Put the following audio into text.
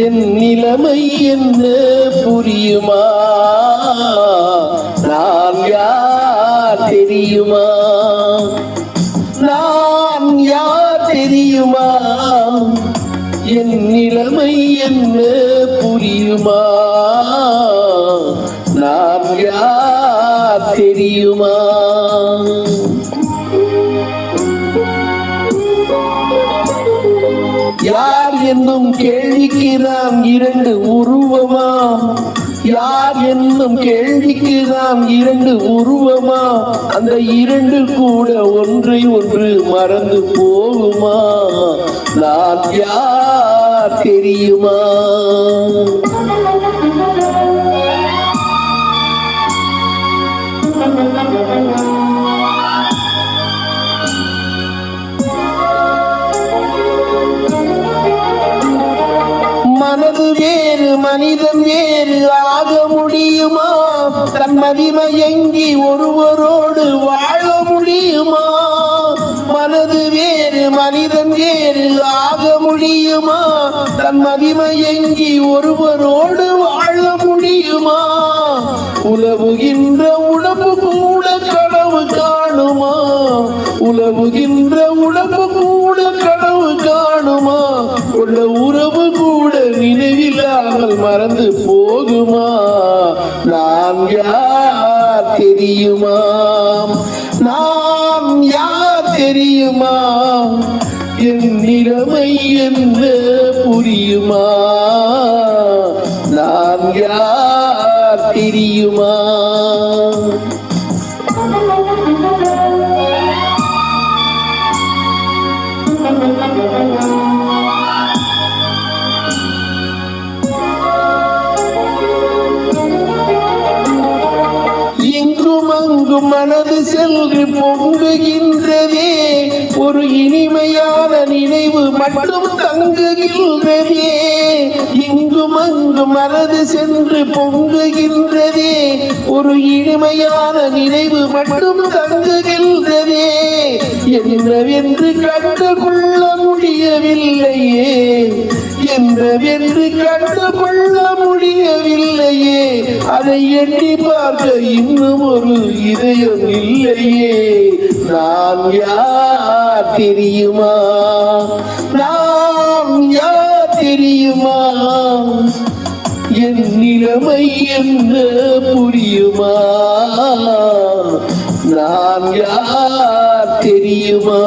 என் நிலைமை என்ன புரியுமா? நான் யார் தெரியுமா? நான் யார் தெரியுமா? என் நிலைமை என்ன புரியுமா? நான் யார் தெரியுமா? யார் என்னும் கேள்விக்கு நாம் இரண்டு உருவமா? யார் என்னும் கேள்விக்கு நாம் இரண்டு உருவமா? அந்த இரண்டு கூட ஒன்றை ஒன்று மறந்து போகுமா? நான் யார் தெரியுமா? மனது வேறு மனிதன் வேறு ஆக முடியுமா? தன் மதிமயங்கி ஒருவரோடு வாழ முடியுமா? மனது வேறு மனிதன் வேறு ஆக முடியுமா? தன் மதிமயங்கி ஒருவரோடு வாழ முடியுமா? உலவுகின்ற உடம்பு கூட கனவு காணுமா? உலவுகின்ற உடம்பு கூட கனவு காணுமா? உள்ள உறவு கூட நினைவில்லாமல் மறந்து போகுமா? நான் யார் தெரியுமா? நான் யார் தெரியுமா? என் நிலைமை என்ன புரியுமா? நான் யார் தெரியுமா? எங்கும் அங்கும் மனது சென்று பொங்குகின்றதே, ஒரு இனிமையான நினைவு மட்டும் தங்குகின்றதே. இங்கும் அங்கும் மனது சென்று பொங்குகின்றதே, ஒரு இனிமையான நினைவு மட்டும் தங்குகின்றதே. என்னவென்று கண்டுகொள்ள முடியவில்லையே, என்னவென்று கண்டுகொள்ள முடியவில்லையே. அதை எண்ணி பார்க்க இன்னும் ஒரு இதயம் இல்லையே. நான் யார் தெரியுமா? நான் யார் தெரியுமா? என் நிலைமை என்ன புரியுமா? நான் யார் தெரியுமா?